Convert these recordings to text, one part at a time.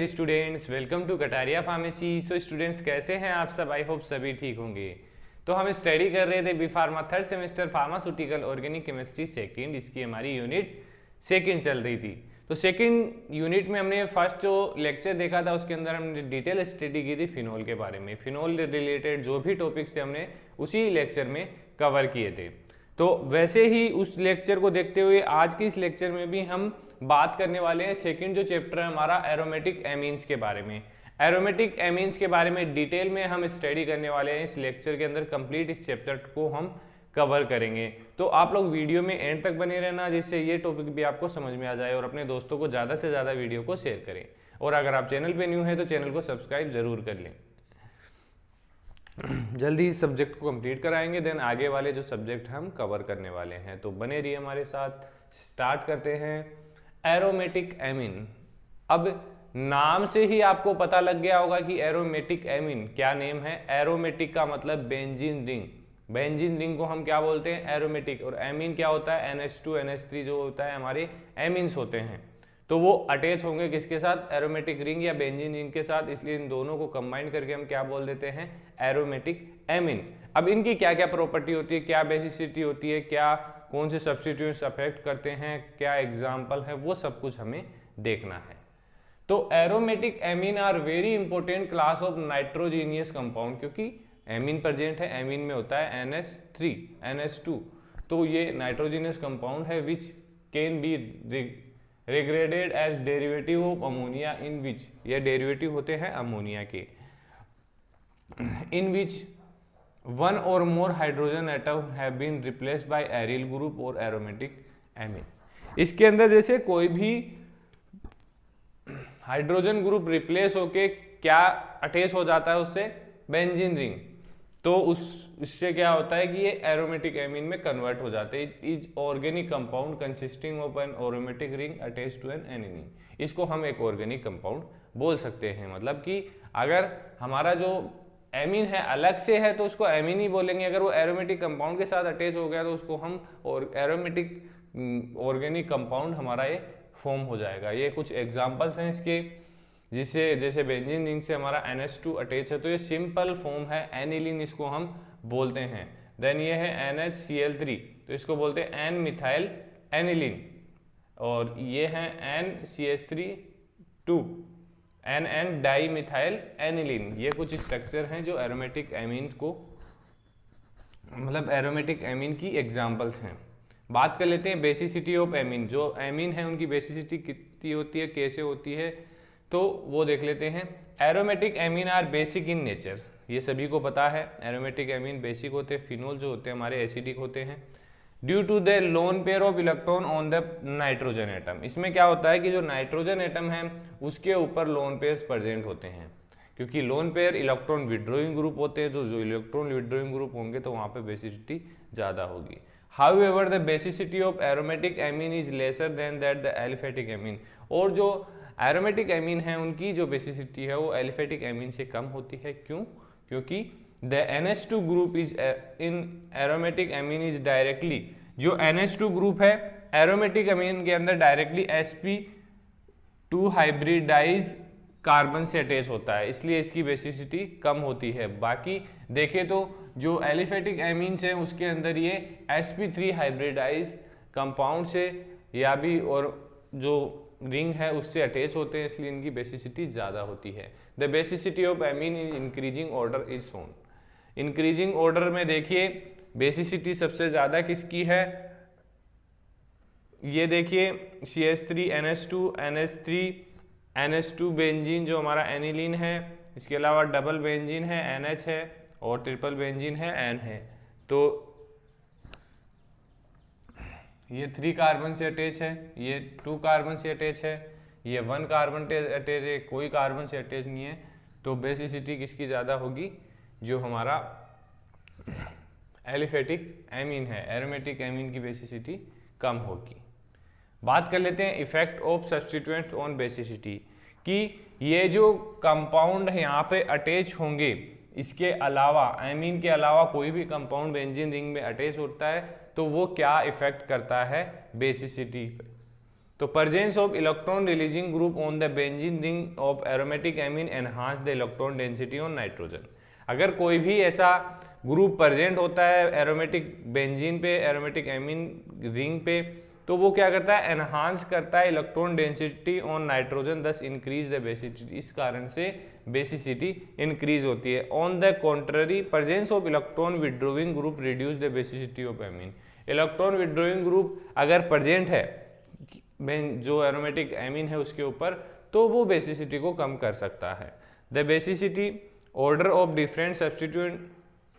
Dear students, welcome to Kataria pharmacy. So students, कैसे हैं आप सब? आई होप सभी ठीक होंगे। तो हम स्टडी कर रहे थे B pharma third semester pharmaceutical organic chemistry second. इसकी हमारी यूनिट सेकंड चल रही थी। तो सेकंड यूनिट में हमने फर्स्ट जो लेक्चर देखा था उसके अंदर हमने डिटेल स्टडी की थी फिनोल के बारे में। फिनोल रिलेटेड जो भी टॉपिक्स थे हमने उसी लेक्चर में कवर किए थे। तो वैसे ही उस लेक्चर को देखते हुए आज के इस लेक्चर में भी हम बात करने वाले हैं सेकंड जो चैप्टर है हमारा एरोमेटिक एमीन्स के बारे में। एरोमेटिक एमीन्स के बारे में डिटेल में हम स्टडी करने वाले हैं इस लेक्चर के अंदर। कंप्लीट इस चैप्टर को हम कवर करेंगे। तो आप लोग वीडियो में एंड तक बने रहना जिससे ये टॉपिक भी आपको समझ में आ जाए, और अपने दोस्तों को ज़्यादा से ज़्यादा वीडियो को शेयर करें। और अगर आप चैनल पे न्यू हैं तो चैनल को सब्सक्राइब जरूर कर लें। जल्दी इस सब्जेक्ट को कंप्लीट कराएंगे, देन आगे वाले जो सब्जेक्ट हम कवर करने वाले हैं। तो बने रहिए हमारे साथ। स्टार्ट करते हैं एरोमेटिक एमीन। अब नाम से ही आपको पता लग गया होगा कि एरोमेटिक एमीन क्या नेम है। एरोमेटिक का मतलब बेंजीन रिंग। बेंजीन रिंग को हम क्या बोलते हैं? एरोमेटिक। और एमीन क्या होता है? NH2 NH3 जो होता है हमारे एमीन्स होते हैं। तो वो अटैच होंगे किसके साथ? एरोमेटिक रिंग या बेंजीन रिंग के साथ। इसलिए इन दोनों को कंबाइन करके हम क्या बोल देते हैं? Aromatic amine. अब इनकी क्या क्या प्रॉपर्टी होती है, क्या बेसिसिटी होती है, क्या कौन से सब्स्टिट्यूएंट्स अफेक्ट करते हैं, क्या एग्जाम्पल है, वो सब कुछ हमें देखना है। तो aromatic amine are very important class of nitrogenous compound, क्योंकि एमीन प्रेजेंट है, एमीन में होता है NH3 NH2, तो ये नाइट्रोजीनियस कंपाउंड है which can be regarded as derivative of ammonia, in which ये डेरिवेटिव होते हैं अमोनिया के, इन which one or more hydrogen atom have been replaced by aryl group और एरोमेटिक एमीन। इसके अंदर जैसे कोई भी हाइड्रोजन ग्रुप रिप्लेस होके क्या अटैच हो जाता है उससे? Benzene ring. तो इससे क्या होता है कि ये एरोमेटिक एमीन में कन्वर्ट हो जाते हैं। It is organic compound consisting of an aromatic ring attached to an amine. इसको हम एक ऑर्गेनिक कंपाउंड बोल सकते हैं। मतलब कि अगर हमारा जो एमीन है अलग से है तो उसको एमीन ही बोलेंगे, अगर वो एरोमेटिक कंपाउंड के साथ अटैच हो गया तो उसको हम और एरोमेटिक ऑर्गेनिक कंपाउंड हमारा ये फॉर्म हो जाएगा। ये कुछ एग्जांपल्स हैं इसके, जिससे जैसे बेंजीन रिंग से हमारा NH2 अटैच है तो ये सिंपल फॉर्म है एनिलीन, इसको हम बोलते हैं। देन ये है NHCl3 तो इसको बोलते हैं एन मिथाइल एनिलीन। और ये है NCH3 NN di methyl aniline. ये कुछ स्ट्रक्चर हैं जो एरोमेटिक एमीन को मतलब एरोमेटिक एमीन की एग्जांपल्स हैं। बात कर लेते हैं बेसिसिटी ऑफ एमीन। जो एमीन है उनकी बेसिसिटी कितनी होती है, कैसे होती है, तो वो देख लेते हैं। Aromatic amine are basic in nature, ये सभी को पता है। एरोमेटिक एमीन बेसिक होते हैं। फिनोल जो होते हैं हमारे एसिडिक होते हैं। Due to the lone pair of electron on the nitrogen atom. इसमें क्या होता है कि जो नाइट्रोजन एटम है उसके ऊपर लोन पेयर्स प्रेजेंट होते हैं, क्योंकि lone pair electron withdrawing group होते हैं। तो जो इलेक्ट्रॉन विड्रॉइंग ग्रुप होंगे तो वहाँ पे बेसिसिटी ज़्यादा होगी। However, the basicity of aromatic amine is lesser than that the aliphatic amine। और जो एरोमेटिक एमीन है उनकी जो बेसिसिटी है वो एलिफेटिक एमीन से कम होती है। क्यों? क्योंकि the NH2 group is in aromatic amine is directly, जो NH2 ग्रुप है एरोमेटिक एमीन के अंदर डायरेक्टली sp2 हाइब्रिडाइज कार्बन से अटैच होता है, इसलिए इसकी बेसिसिटी कम होती है। बाकी देखें तो जो एलिफेटिक एमीन्स हैं उसके अंदर ये sp3 हाइब्रिडाइज कंपाउंड से या भी और जो रिंग है उससे अटैच होते हैं, इसलिए इनकी बेसिसिटी ज़्यादा होती है। The basicity of amine in increasing order is shown. Increasing order में देखिए बेसिसिटी सबसे ज़्यादा किसकी है? ये देखिए CH3 NH2 NH3 NH2 benzene जो हमारा एनिलीन है, इसके अलावा डबल बेंजीन है NH है और ट्रिपल बेंजीन है N है। तो ये 3 कार्बन से अटैच है, ये 2 कार्बन से अटैच है, ये 1 कार्बन से अटैच है, कोई कार्बन से अटैच नहीं है। तो बेसिसिटी किसकी ज़्यादा होगी? जो हमारा एलिफेटिक एमीन है, एरोमेटिक एमीन की बेसिसिटी कम होगी। बात कर लेते हैं effect of substituents on basicity, कि ये जो कंपाउंड यहाँ पे अटैच होंगे, इसके अलावा एमीन के अलावा कोई भी कंपाउंड बेंजीन रिंग में अटैच होता है तो वो क्या इफेक्ट करता है बेसिसिटी पे। तो presence of electron releasing group on the benzene ring of aromatic amine enhance the electron density on nitrogen। अगर कोई भी ऐसा ग्रुप प्रेजेंट होता है एरोमेटिक बेंजीन पे, एरोमेटिक एमीन रिंग पे, तो वो क्या करता है, एनहांस करता है इलेक्ट्रॉन डेंसिटी ऑन नाइट्रोजन, दस इंक्रीज द बेसिसिटी, इस कारण से बेसिसिटी इंक्रीज होती है। On the contrary presence of electron withdrawing group reduce the basicity of amine. Electron withdrawing group अगर प्रेजेंट है जो एरोमेटिक एमीन है उसके ऊपर, तो वो बेसिसिटी को कम कर सकता है। The basicity order of different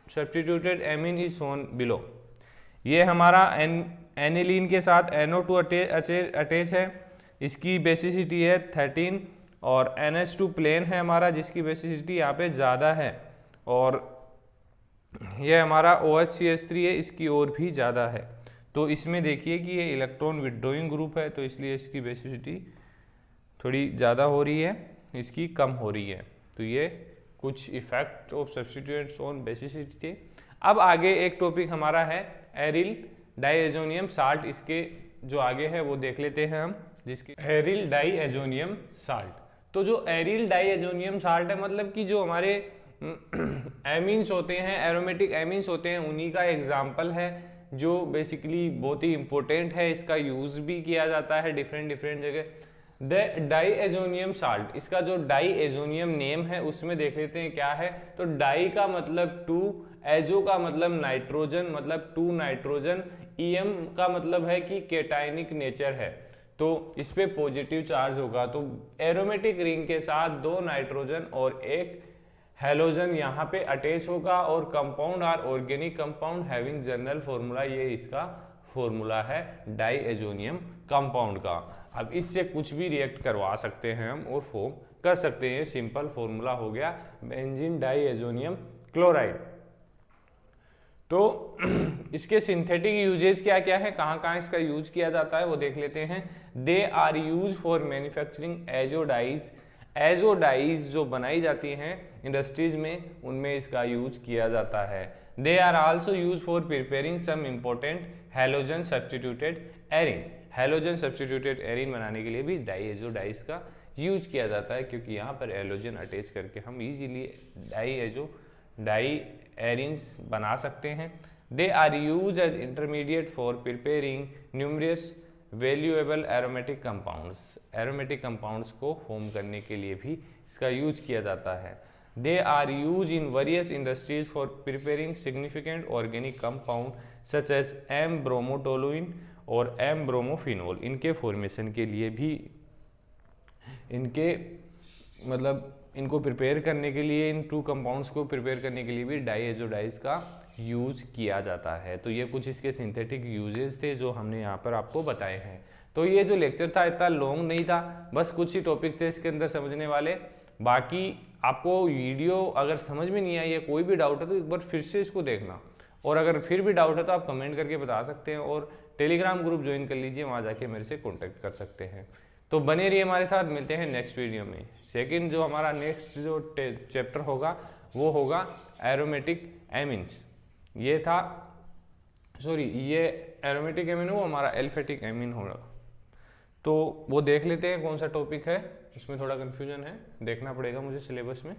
substituted amine is shown below. ये हमारा एनिलीन के साथ NO2 अटैच है, इसकी बेसिसिटी है 13, और NH2 प्लेन है हमारा जिसकी बेसिसिटी यहाँ पे ज़्यादा है, और ये हमारा OHCH3 है, इसकी और भी ज़्यादा है। तो इसमें देखिए कि ये इलेक्ट्रॉन विड्रोइंग ग्रुप है, तो इसलिए इसकी बेसिसिटी थोड़ी ज़्यादा हो रही है, इसकी कम हो रही है। तो ये कुछ effect of substituents on basicity थे। अब आगे एक टॉपिक हमारा है एरिल डाईएजोनियम साल्ट, इसके जो आगे है वो देख लेते हैं हम, जिसके एरिल डाईएजोनियम साल्ट। तो जो एरिल डाईएजोनियम साल्ट है, मतलब कि जो हमारे एमीन्स होते हैं, एरोमेटिक एमीन्स होते हैं, उन्हीं का एग्जाम्पल है, जो बेसिकली बहुत ही इंपॉर्टेंट है। इसका यूज भी किया जाता है डिफरेंट जगह। द डाईएजोनियम साल्ट, इसका जो डाईएजोनियम नेम है उसमें देख लेते हैं क्या है। तो डाई का मतलब टू, एजो का मतलब नाइट्रोजन, मतलब टू नाइट्रोजन, ईएम का मतलब है कि केटाइनिक नेचर है, तो इस पे पॉजिटिव चार्ज होगा। तो एरोमेटिक रिंग के साथ दो नाइट्रोजन और एक हेलोजन यहाँ पे अटैच होगा, और compound are organic compound having general formula, ये इसका फॉर्मूला है डाईएजोनियम कंपाउंड का। अब इससे कुछ भी रिएक्ट करवा सकते हैं हम और फॉर्म कर सकते हैं। सिंपल फॉर्मूला हो गया बेंजीन डाईएजोनियम क्लोराइड। तो इसके सिंथेटिक यूजेज क्या क्या है, कहाँ कहाँ इसका यूज किया जाता है वो देख लेते हैं। They are use for manufacturing azo dyes. Azo dyes जो बनाई जाती हैं इंडस्ट्रीज में, उनमें इसका यूज किया जाता है। They are also use for preparing some important halogen substituted arene. Halogen substituted arene बनाने के लिए भी डाईएजोडाइज का यूज किया जाता है, क्योंकि यहाँ पर हैलोजन अटैच करके हम इजीली डाई एरिन्स बना सकते हैं। They are use as intermediate for preparing numerous valuable aromatic compounds. Aromatic compounds को फॉर्म करने के लिए भी इसका यूज किया जाता है। They are use in various industries for preparing significant organic compound such as M bromotoluene और एम ब्रोमोफिनोल। इनके फॉर्मेशन के लिए भी, इनको प्रिपेयर करने के लिए, इन टू कंपाउंड्स को प्रिपेयर करने के लिए भी डाईएजोडाइज का यूज किया जाता है। तो ये कुछ इसके सिंथेटिक यूजेस थे जो हमने यहाँ पर आपको बताए हैं। तो ये जो लेक्चर था इतना लॉन्ग नहीं था, बस कुछ ही टॉपिक थे इसके अंदर समझने वाले। बाकी आपको वीडियो अगर समझ में नहीं आई है, कोई भी डाउट है, तो एक बार फिर से इसको देखना, और अगर फिर भी डाउट है तो आप कमेंट करके बता सकते हैं, और टेलीग्राम ग्रुप ज्वाइन कर लीजिए, वहाँ जाके मेरे से कॉन्टेक्ट कर सकते हैं। तो बने रहिए हमारे साथ, मिलते हैं नेक्स्ट वीडियो में। सेकंड जो हमारा नेक्स्ट जो चैप्टर होगा वो होगा एरोमेटिक एमीन्स। ये था, सॉरी, ये एरोमेटिक एमीन वो हमारा एल्फेटिक एमीन होगा। तो वो देख लेते हैं कौन सा टॉपिक है, इसमें थोड़ा कन्फ्यूजन है, देखना पड़ेगा मुझे सिलेबस में।